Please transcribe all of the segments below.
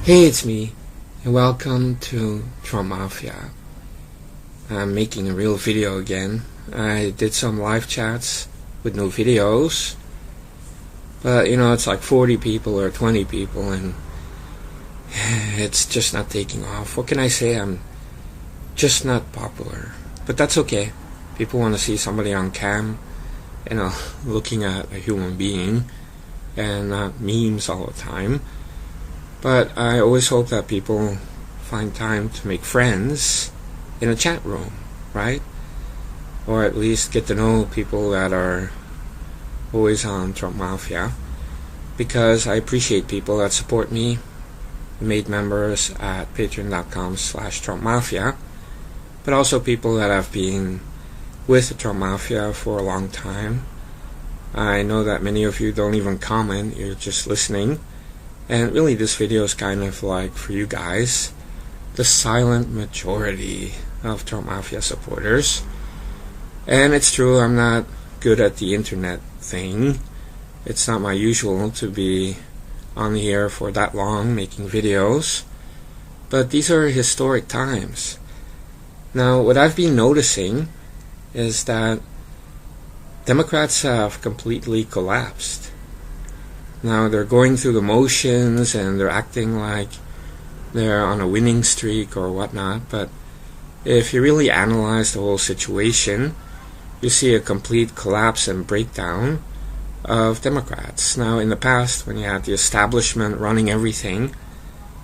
Hey, it's me, and welcome to Trump Mafia. I'm making a real video again. I did some live chats with no videos, but it's like 40 people or 20 people, and it's just not taking off. What can I say? I'm just not popular, but that's okay. People want to see somebody on cam, looking at a human being, and not memes all the time. But I always hope that people find time to make friends in a chat room, right? Or at least get to know people that are always on Trump Mafia, because I appreciate people that support me, made members at patreon.com/Trump Mafia, but also people that have been with the Trump Mafia for a long time. I know that many of you don't even comment, you're just listening. And really this video is kind of like for you guys, the silent majority of Trump Mafia supporters. And it's true, I'm not good at the internet thing. It's not my usual to be on the air for that long making videos. But these are historic times. Now what I've been noticing is that Democrats have completely collapsed. Now they're going through the motions and they're acting like they're on a winning streak or whatnot, but if you really analyze the whole situation, you see a complete collapse and breakdown of Democrats. Now in the past, when you had the establishment running everything,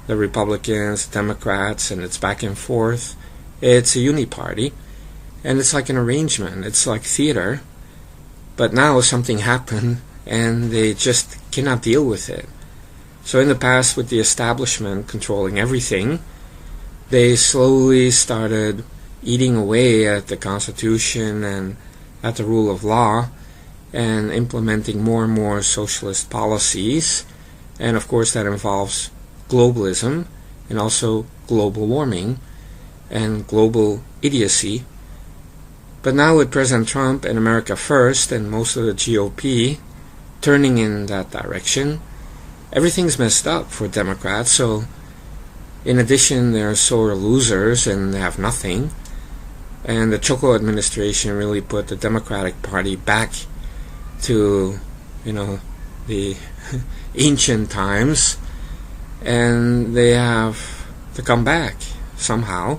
the Republicans, Democrats, and it's back and forth, it's a uni-party, and it's like an arrangement, it's like theater. But now something happened and they just cannot deal with it. So in the past, with the establishment controlling everything, they slowly started eating away at the Constitution and at the rule of law and implementing more and more socialist policies. And of course that involves globalism and also global warming and global idiocy. But now with President Trump and America First and most of the GOP turning in that direction, everything's messed up for Democrats. So in addition, they're sore losers and they have nothing. And the Choco administration really put the Democratic Party back to the ancient times, and they have to come back somehow,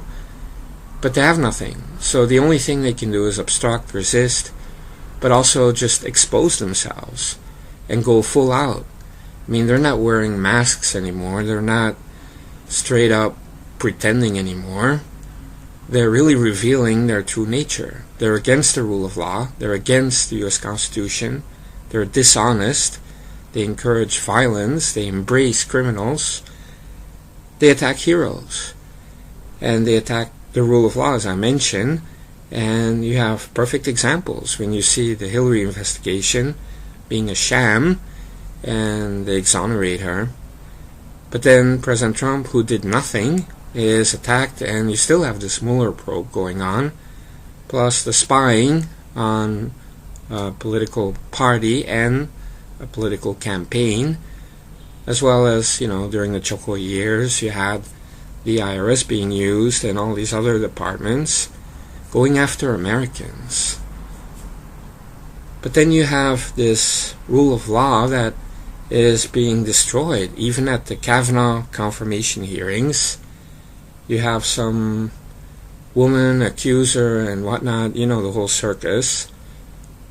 but they have nothing. So the only thing they can do is obstruct, resist, but also just expose themselves and go full out. I mean, they're not wearing masks anymore. They're not straight up pretending anymore. They're really revealing their true nature. They're against the rule of law. They're against the U.S. Constitution. They're dishonest. They encourage violence. They embrace criminals. They attack heroes. And they attack the rule of law, as I mentioned. And you have perfect examples when you see the Hillary investigation being a sham and they exonerate her. But then President Trump, who did nothing, is attacked, and you still have this Mueller probe going on, plus the spying on a political party and a political campaign, as well as, during the Choco years, you had the IRS being used and all these other departments going after Americans. But then you have this rule of law that is being destroyed. Even at the Kavanaugh confirmation hearings, you have some woman accuser and whatnot, the whole circus.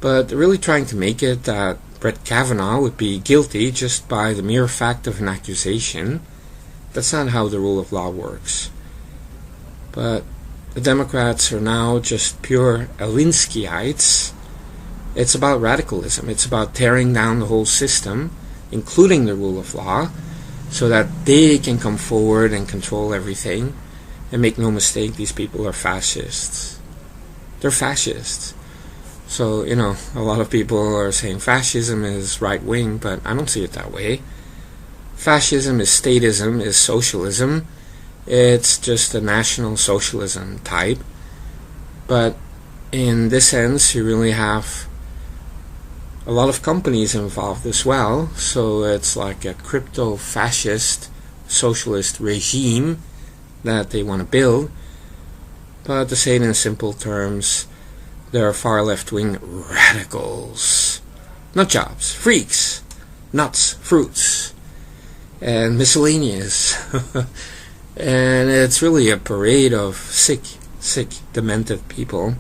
But they're really trying to make it that Brett Kavanaugh would be guilty just by the mere fact of an accusation. That's not how the rule of law works. But the Democrats are now just pure Alinskyeites. It's about radicalism. It's about tearing down the whole system, including the rule of law, so that they can come forward and control everything. And make no mistake, these people are fascists. They're fascists. So, a lot of people are saying fascism is right-wing, but I don't see it that way. Fascism is statism, is socialism. It's just a national socialism type. But in this sense, you really have a lot of companies involved as well, so it's like a crypto-fascist socialist regime that they want to build. But to say it in simple terms, there are far left-wing radicals, nut jobs, freaks, nuts, fruits, and miscellaneous. And it's really a parade of sick, demented people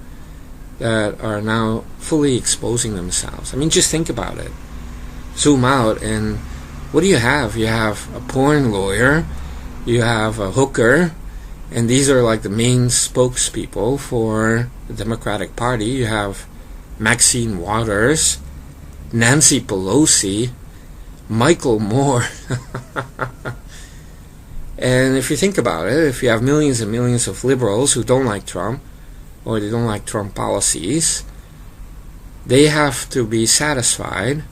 that are now fully exposing themselves. I mean, just think about it. Zoom out, and what do you have? You have a porn lawyer, you have a hooker, and these are like the main spokespeople for the Democratic Party. You have Maxine Waters, Nancy Pelosi, Michael Moore. And if you think about it, if you have millions and millions of liberals who don't like Trump, or they don't like Trump policies, they have to be satisfied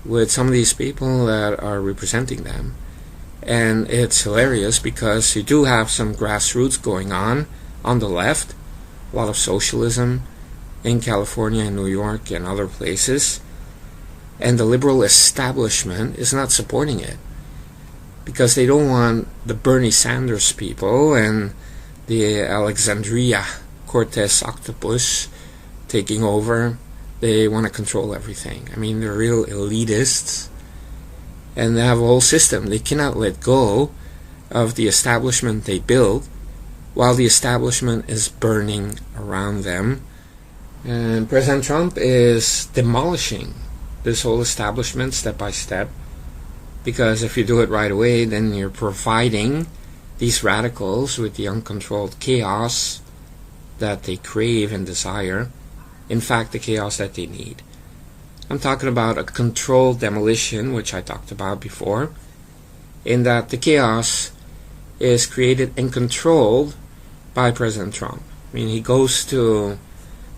with some of these people that are representing them. And it's hilarious because you do have some grassroots going on the left, a lot of socialism in California and New York and other places, and the liberal establishment is not supporting it because they don't want the Bernie Sanders people and the Alexandria Cortez octopus taking over. They want to control everything. I mean, they're real elitists, and they have a whole system. They cannot let go of the establishment they built while the establishment is burning around them. And President Trump is demolishing this whole establishment step by step, because if you do it right away, then you're providing these radicals with the uncontrolled chaos that they crave and desire. In fact, the chaos that they need. I'm talking about a controlled demolition, which I talked about before, in that the chaos is created and controlled by President Trump. I mean, he goes to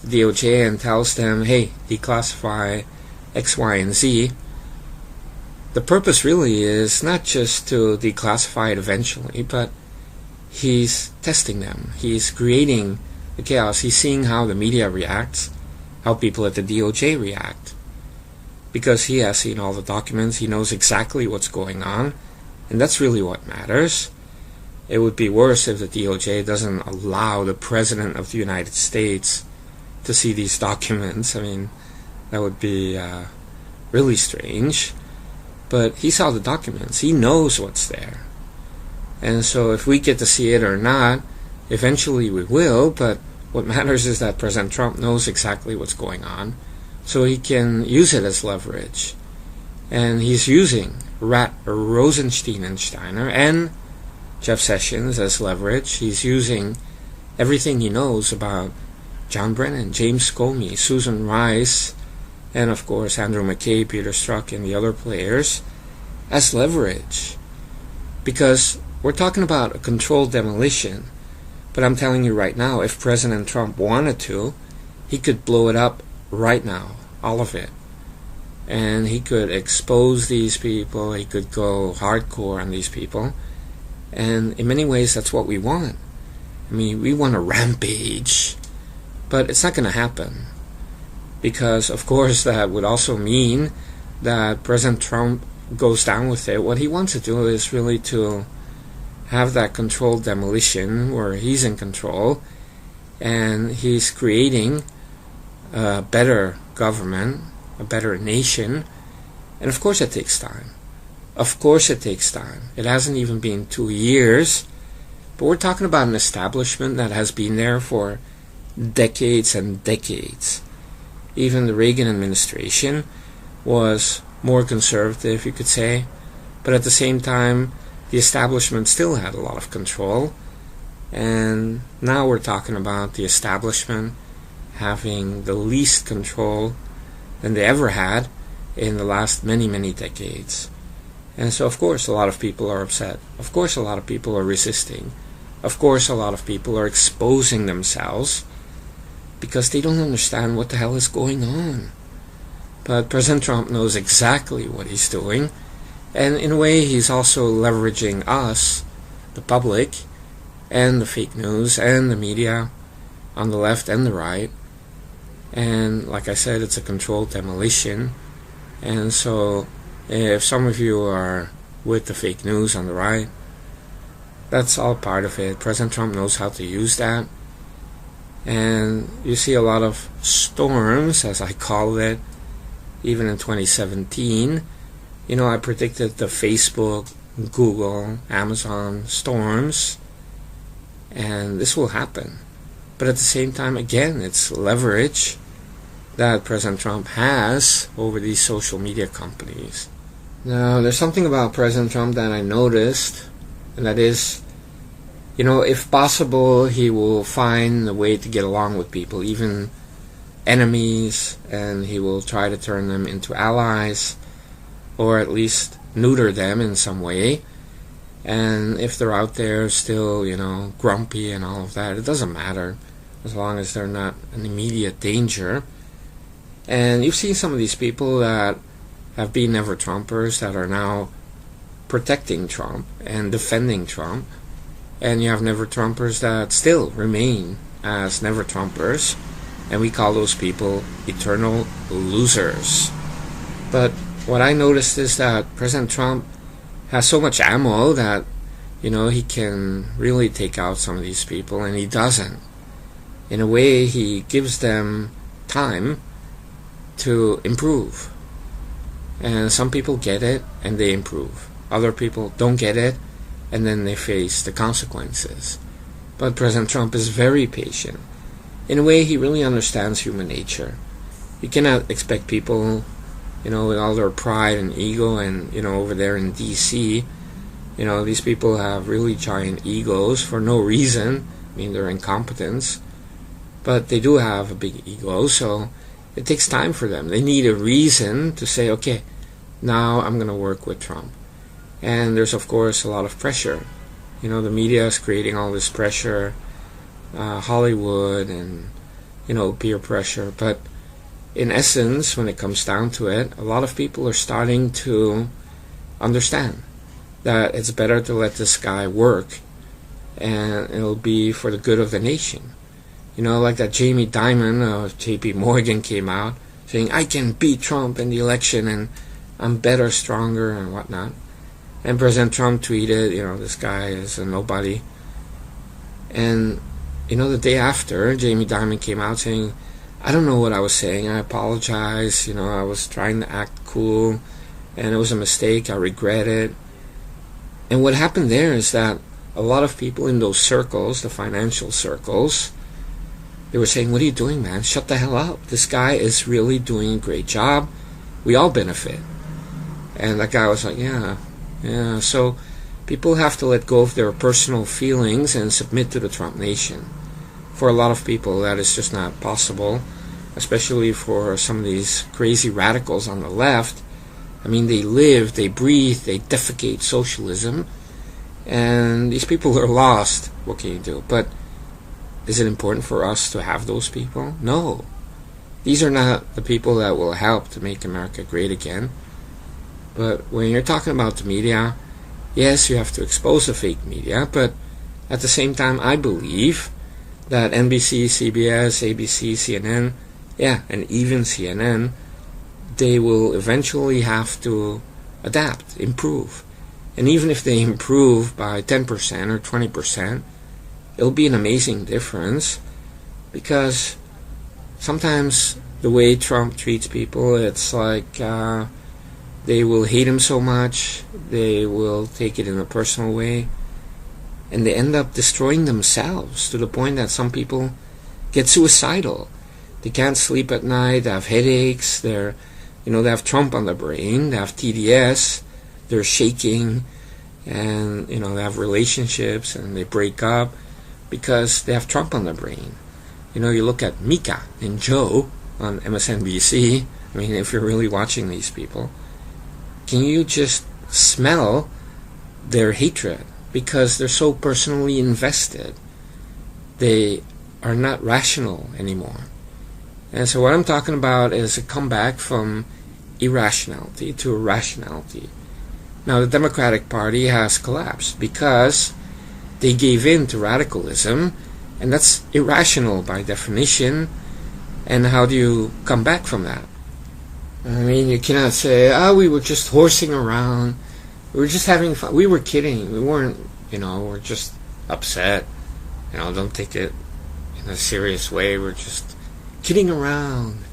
the DOJ and tells them, hey, declassify X, Y, and Z. The purpose really is not just to declassify it eventually, but he's testing them. He's creating the chaos. He's seeing how the media reacts, how people at the DOJ react. Because he has seen all the documents, he knows exactly what's going on, and that's really what matters. It would be worse if the DOJ doesn't allow the President of the United States to see these documents. I mean, that would be really strange. But he saw the documents. He knows what's there. And so if we get to see it or not, eventually we will, but what matters is that President Trump knows exactly what's going on, so he can use it as leverage. And he's using Rosenstein and Steiner and Jeff Sessions as leverage. He's using everything he knows about John Brennan, James Comey, Susan Rice, and of course Andrew McKay, Peter Strzok, and the other players as leverage. Because we're talking about a controlled demolition, but I'm telling you right now, if President Trump wanted to, he could blow it up right now, all of it. And he could expose these people, he could go hardcore on these people, and in many ways that's what we want. I mean, we want a rampage, but it's not going to happen. Because, of course, that would also mean that President Trump goes down with it. What he wants to do is really to have that controlled demolition where he's in control and he's creating a better government, a better nation. And of course it takes time. Of course it takes time. It hasn't even been 2 years. But we're talking about an establishment that has been there for decades and decades. Even the Reagan administration was more conservative, you could say, but at the same time, the establishment still had a lot of control. And now we're talking about the establishment having the least control than they ever had in the last many, many decades. And so, of course, a lot of people are upset. Of course, a lot of people are resisting. Of course, a lot of people are exposing themselves because they don't understand what the hell is going on. But President Trump knows exactly what he's doing, and in a way he's also leveraging us, the public, and the fake news, and the media, on the left and the right. And like I said, it's a controlled demolition. And so if some of you are with the fake news on the right. That's all part of it. President Trump knows how to use that. And you see a lot of storms, as I call it, even in 2017. I predicted the Facebook, Google, Amazon storms, and this will happen. But at the same time, again, it's leverage that President Trump has over these social media companies. Now, there's something about President Trump that I noticed, and that is, if possible, he will find a way to get along with people, even enemies, and he will try to turn them into allies, or at least neuter them in some way. And if they're out there still, grumpy and all of that, it doesn't matter, as long as they're not an immediate danger. And you've seen some of these people that have been never-Trumpers that are now protecting Trump and defending Trump. And you have never-Trumpers that still remain as never-Trumpers. And we call those people eternal losers. But what I noticed is that President Trump has so much ammo that, he can really take out some of these people, and he doesn't. In a way, he gives them time to improve. And some people get it, and they improve. Other people don't get it, and then they face the consequences. But President Trump is very patient. In a way, he really understands human nature. You cannot expect people, with all their pride and ego, and, over there in D.C., these people have really giant egos for no reason. I mean, they're incompetents. But they do have a big ego, so it takes time for them. They need a reason to say, okay, now I'm going to work with Trump. And there's, of course, a lot of pressure. The media is creating all this pressure, Hollywood and, peer pressure. But in essence, when it comes down to it, a lot of people are starting to understand that it's better to let this guy work, and it'll be for the good of the nation. Like that Jamie Dimon of J.P. Morgan came out saying, I can beat Trump in the election, and I'm better, stronger, and whatnot. And President Trump tweeted, this guy is a nobody. And, the day after, Jamie Dimon came out saying, I don't know what I was saying, I apologize, I was trying to act cool, and it was a mistake, I regret it. And what happened there is that a lot of people in those circles, the financial circles, they were saying, what are you doing, man? Shut the hell up. This guy is really doing a great job. We all benefit. And that guy was like, yeah. So people have to let go of their personal feelings and submit to the Trump nation. For a lot of people, that is just not possible, especially for some of these crazy radicals on the left. I mean, they live, they breathe, they defecate socialism, and these people are lost. What can you do? But is it important for us to have those people? No. These are not the people that will help to make America great again. But when you're talking about the media, yes, you have to expose the fake media, but at the same time, I believe that NBC, CBS, ABC, CNN, and even CNN, they will eventually have to adapt, improve. And even if they improve by 10% or 20%, it'll be an amazing difference, because sometimes the way Trump treats people, it's like they will hate him so much, they will take it in a personal way, and they end up destroying themselves to the point that some people get suicidal. They can't sleep at night, they have headaches, they have Trump on their brain, they have TDS, they're shaking, and they have relationships and they break up because they have Trump on their brain. You look at Mika and Joe on MSNBC. I mean, if you're really watching these people, can you just smell their hatred? Because they're so personally invested. They are not rational anymore. And so what I'm talking about is a comeback from irrationality to rationality. Now, the Democratic Party has collapsed because they gave in to radicalism, and that's irrational by definition. And how do you come back from that? I mean, you cannot say, we were just horsing around, We were just having fun. We were kidding. We weren't, we're just upset. Don't take it in a serious way. We're just kidding around.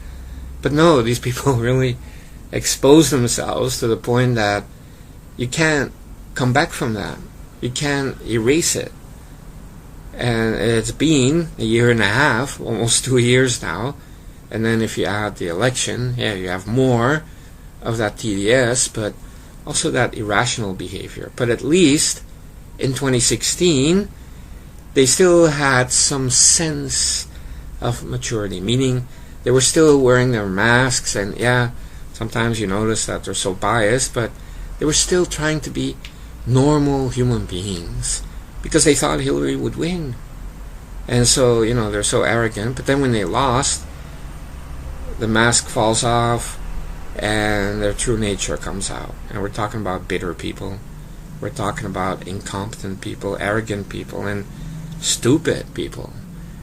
But no, these people really expose themselves to the point that you can't come back from that. You can't erase it. And it's been a year and a half, almost 2 years now. And then if you add the election, you have more of that TDS, but also that irrational behavior. But at least in 2016, they still had some sense of maturity, meaning they were still wearing their masks, and sometimes you notice that they're so biased, but they were still trying to be normal human beings because they thought Hillary would win. And so, they're so arrogant. But then when they lost, the mask falls off and their true nature comes out. And we're talking about bitter people. We're talking about incompetent people, arrogant people, and stupid people.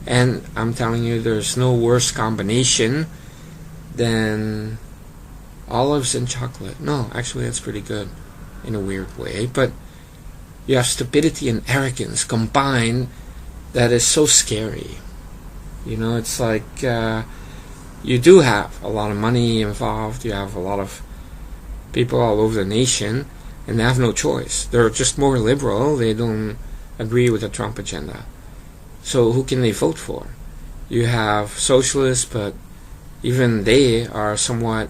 And I'm telling you, there's no worse combination than olives and chocolate. No, actually that's pretty good in a weird way. But you have stupidity and arrogance combined that is so scary. It's like you do have a lot of money involved. You have a lot of people all over the nation, and they have no choice. They're just more liberal. They don't agree with the Trump agenda. So who can they vote for? You have socialists, but even they are somewhat,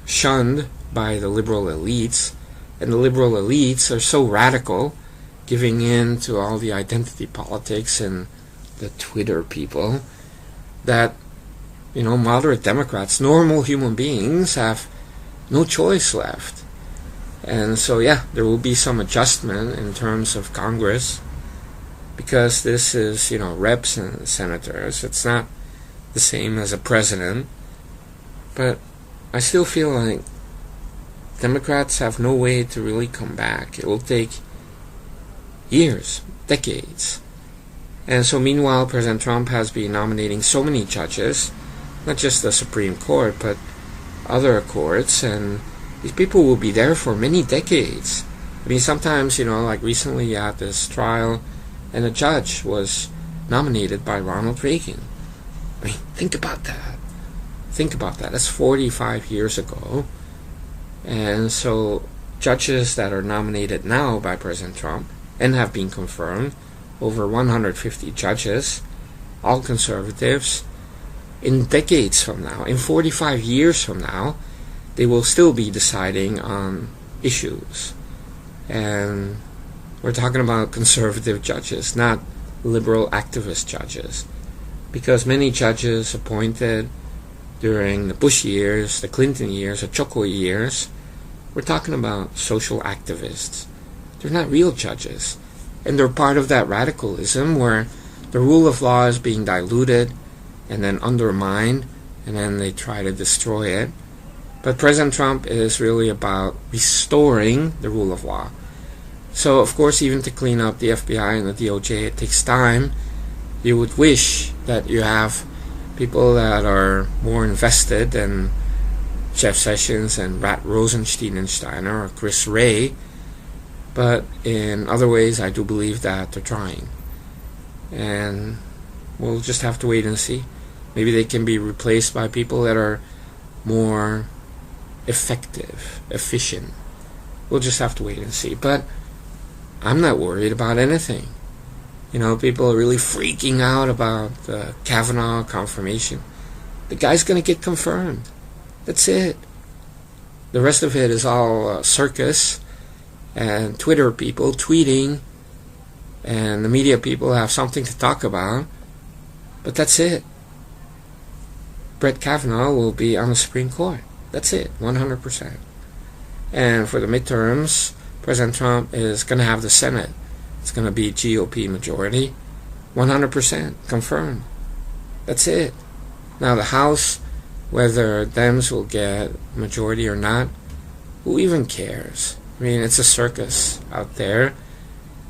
shunned by the liberal elites. And the liberal elites are so radical, giving in to all the identity politics and the Twitter people, that, moderate Democrats, normal human beings, have no choice left. And so, there will be some adjustment in terms of Congress, because this is, reps and senators. It's not the same as a president. But I still feel like Democrats have no way to really come back. It will take years, decades. And so meanwhile, President Trump has been nominating so many judges, not just the Supreme Court, but other courts, and these people will be there for many decades. I mean, sometimes, like recently you had this trial, and a judge was nominated by Ronald Reagan. I mean, think about that. Think about that. That's 45 years ago. And so judges that are nominated now by President Trump and have been confirmed, over 150 judges, all conservatives, in decades from now, in 45 years from now, they will still be deciding on issues. And we're talking about conservative judges, not liberal activist judges. Because many judges appointed during the Bush years, the Clinton years, the Choco years, we're talking about social activists. They're not real judges. And they're part of that radicalism where the rule of law is being diluted and then undermined, and then they try to destroy it. But President Trump is really about restoring the rule of law. So, of course, even to clean up the FBI and the DOJ, it takes time. You would wish that you have people that are more invested than Jeff Sessions and Rat Rosenstein and Steiner or Chris Wray. But in other ways, I do believe that they're trying. And we'll just have to wait and see. Maybe they can be replaced by people that are more effective, efficient. We'll just have to wait and see. But I'm not worried about anything. People are really freaking out about the Kavanaugh confirmation. The guy's going to get confirmed. That's it. The rest of it is all circus and Twitter people tweeting, and the media people have something to talk about. But that's it. Brett Kavanaugh will be on the Supreme Court. That's it, 100%. And for the midterms, President Trump is going to have the Senate. It's going to be GOP majority, 100% confirmed. That's it. Now the House, whether Dems will get majority or not, who even cares? I mean, it's a circus out there,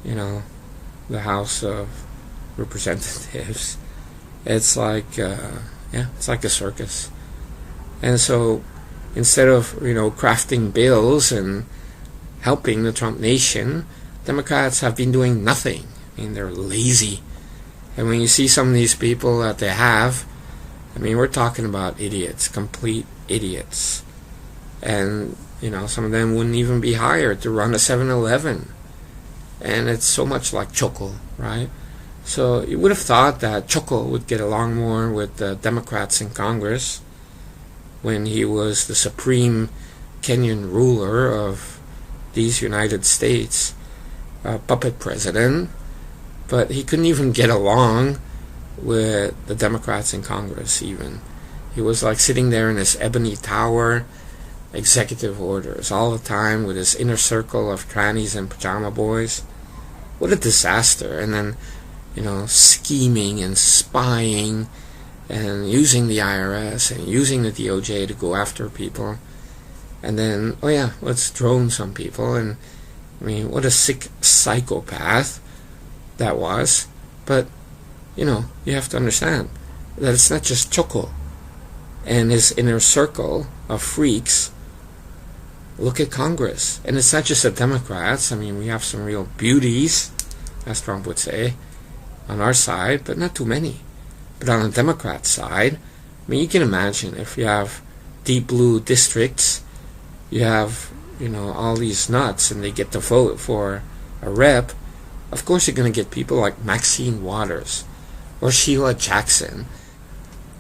the House of Representatives. It's like, it's like a circus. And so, instead of, crafting bills and, helping the Trump nation, Democrats have been doing nothing. I mean, they're lazy. And when you see some of these people that they have, I mean, we're talking about idiots, complete idiots. And, you know, some of them wouldn't even be hired to run a 7-Eleven. And it's so much like Choco, right? So you would have thought that Choco would get along more with the Democrats in Congress when he was the supreme Kenyan ruler of these United States, puppet president. But he couldn't even get along with the Democrats in Congress even. He was like sitting there in his ebony tower, executive orders all the time with his inner circle of trannies and pajama boys. What a disaster. And then, you know, scheming and spying and using the IRS and using the DOJ to go after people. And then, oh yeah, let's drone some people. And I mean, what a sick psychopath that was. But, you know, you have to understand that it's not just Choco and his inner circle of freaks. Look at Congress. And it's not just the Democrats. I mean, we have some real beauties, as Trump would say, on our side, but not too many. But on the Democrat side, I mean, you can imagine if you have deep blue districts, you have, you know, all these nuts, and they get to vote for a rep. Of course you're going to get people like Maxine Waters, or Sheila Jackson,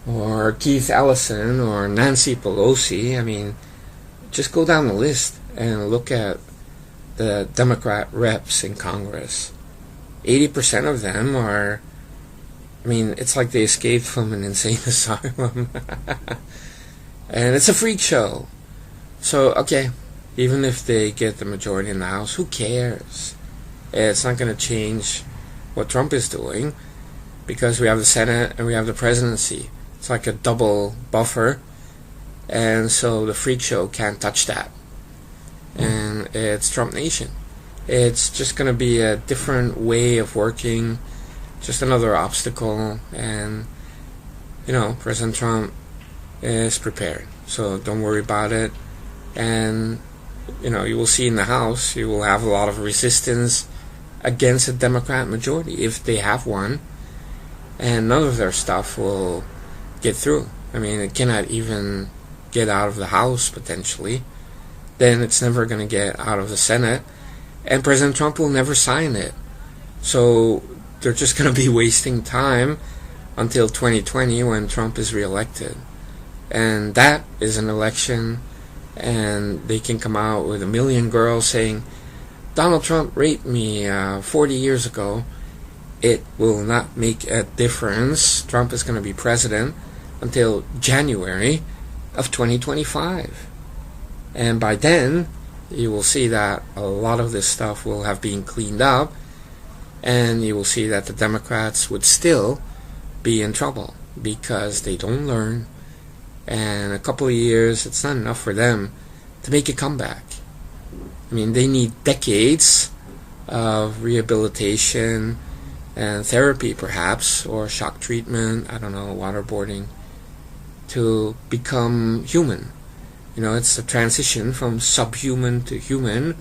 or Keith Ellison, or Nancy Pelosi. I mean, just go down the list and look at the Democrat reps in Congress. 80% of them are, I mean, it's like they escaped from an insane asylum. And it's a freak show. So, okay, even if they get the majority in the House, who cares? It's not going to change what Trump is doing, because we have the Senate and we have the presidency. It's like a double buffer, and so the freak show can't touch that. And it's Trump Nation. It's just going to be a different way of working, just another obstacle, and, you know, President Trump is prepared. So don't worry about it. And, you know, you will see in the House, you will have a lot of resistance against a Democrat majority, if they have one, and none of their stuff will get through. I mean, it cannot even get out of the House, potentially. Then it's never going to get out of the Senate, and President Trump will never sign it. So they're just going to be wasting time until 2020, when Trump is reelected. And that is an election, and they can come out with a million girls saying, Donald Trump raped me 40 years ago. It will not make a difference. Trump is going to be president until January of 2025. And by then, you will see that a lot of this stuff will have been cleaned up, and you will see that the Democrats would still be in trouble because they don't learn, and a couple of years, it's not enough for them to make a comeback. I mean, they need decades of rehabilitation and therapy, perhaps, or shock treatment, I don't know, waterboarding, to become human. You know, it's a transition from subhuman to human.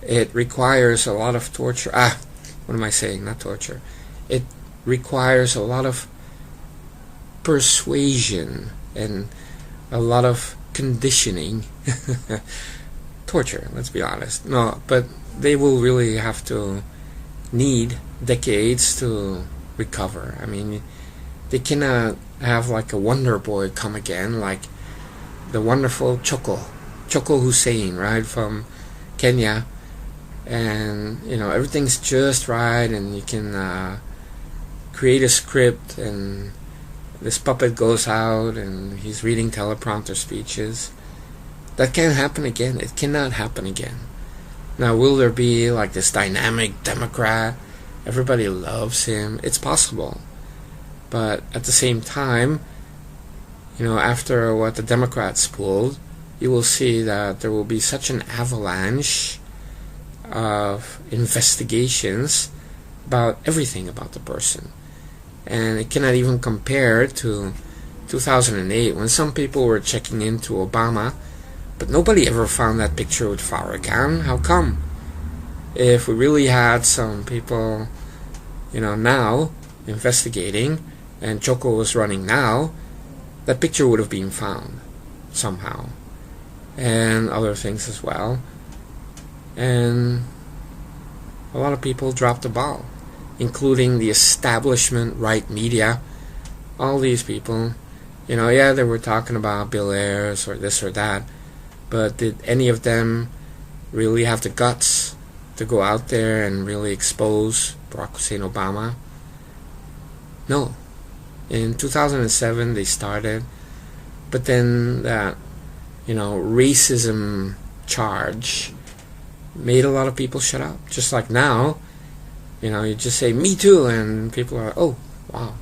It requires a lot of torture. What am I saying? Not torture. It requires a lot of persuasion and a lot of conditioning. Torture, let's be honest. No, but they will really have to need decades to recover. I mean, they cannot have like a wonder boy come again, like the wonderful Choco Hussein, right, from Kenya. And, you know, everything's just right, and you can create a script, and this puppet goes out and he's reading teleprompter speeches. That can't happen again. It cannot happen again. Now, will there be like this dynamic Democrat? Everybody loves him. It's possible. But at the same time, you know, after what the Democrats pulled, you will see that there will be such an avalanche of investigations about everything about the person. And it cannot even compare to 2008, when some people were checking into Obama But nobody ever found that picture with Farrakhan. How come? If we really had some people, now investigating, and Choco was running now, that picture would have been found somehow. And other things as well. And a lot of people dropped the ball, including the establishment right media. All these people, they were talking about Bill Ayers or this or that, but did any of them really have the guts to go out there and really expose Barack Hussein Obama? No. In 2007 they started, but then that, racism charge made a lot of people shut up. Just like now, you just say, me too, and people are, oh, wow.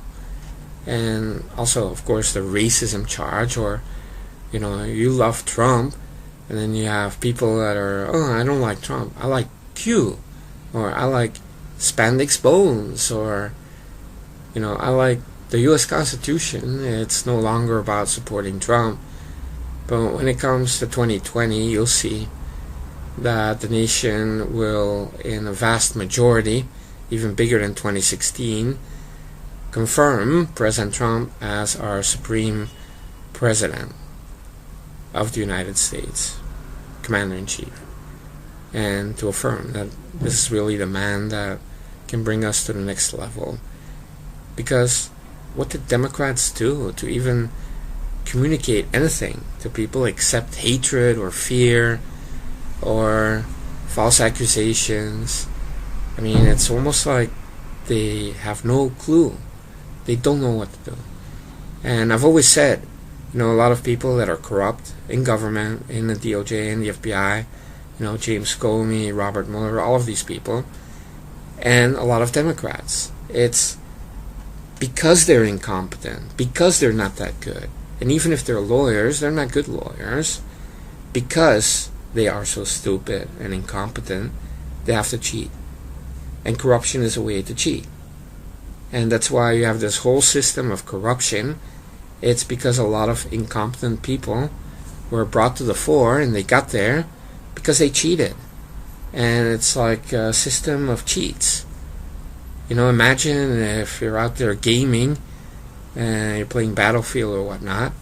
And also, of course, the racism charge, or, you love Trump, and then you have people that are, oh, I don't like Trump, I like Q, or I like spandex bones, or, I like the U.S. Constitution. It's no longer about supporting Trump. But when it comes to 2020, you'll see that the nation will, in a vast majority, even bigger than 2016, confirm President Trump as our supreme president of the United States, commander-in-chief, and to affirm that this is really the man that can bring us to the next level. Because what did Democrats do to even communicate anything to people except hatred or fear or false accusations? I mean, it's almost like they have no clue. They don't know what to do. And I've always said, a lot of people that are corrupt in government, in the DOJ, in the FBI, James Comey, Robert Mueller, all of these people, and a lot of Democrats. It's because they're incompetent, because they're not that good. And even if they're lawyers, they're not good lawyers. Because they are so stupid and incompetent, they have to cheat. And corruption is a way to cheat. And that's why you have this whole system of corruption. It's because a lot of incompetent people were brought to the fore, and they got there because they cheated. And it's like a system of cheats. Imagine if you're out there gaming and you're playing Battlefield or whatnot,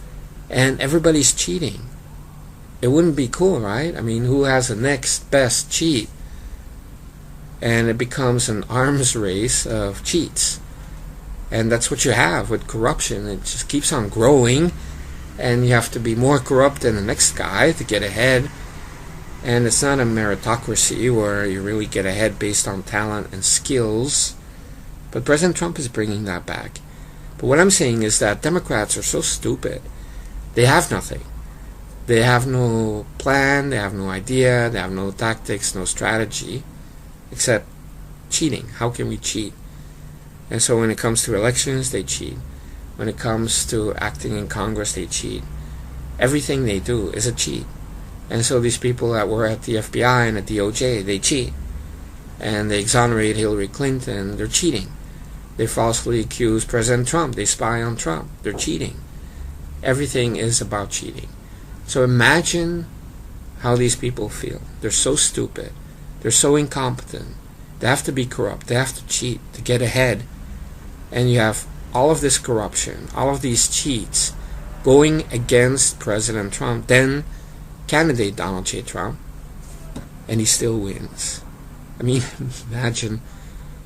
and everybody's cheating. It wouldn't be cool, right? I mean, who has the next best cheat? And it becomes an arms race of cheats. And that's what you have with corruption. It just keeps on growing, and you have to be more corrupt than the next guy to get ahead. And it's not a meritocracy where you really get ahead based on talent and skills. But President Trump is bringing that back. But what I'm saying is that Democrats are so stupid. They have nothing. They have no plan, they have no idea, they have no tactics, no strategy, except cheating. How can we cheat? And so when it comes to elections, they cheat. When it comes to acting in Congress, they cheat. Everything they do is a cheat. And so these people that were at the FBI and the DOJ, they cheat. And they exonerate Hillary Clinton, they're cheating. They falsely accuse President Trump, they spy on Trump, they're cheating. Everything is about cheating. So imagine how these people feel. They're so stupid. They're so incompetent. They have to be corrupt. They have to cheat to get ahead. And you have all of this corruption, all of these cheats going against President Trump, then candidate Donald J. Trump, and he still wins. I mean, imagine.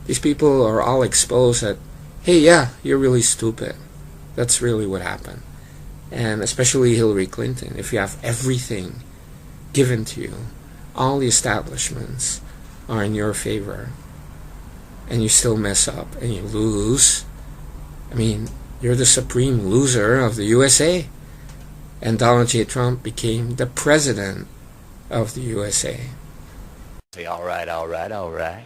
These people are all exposed that, hey, yeah, you're really stupid. That's really what happened. And especially Hillary Clinton, if you have everything given to you, all the establishments are in your favor, and you still mess up and you lose, I mean, you're the supreme loser of the USA. And Donald J. Trump became the president of the USA. All right.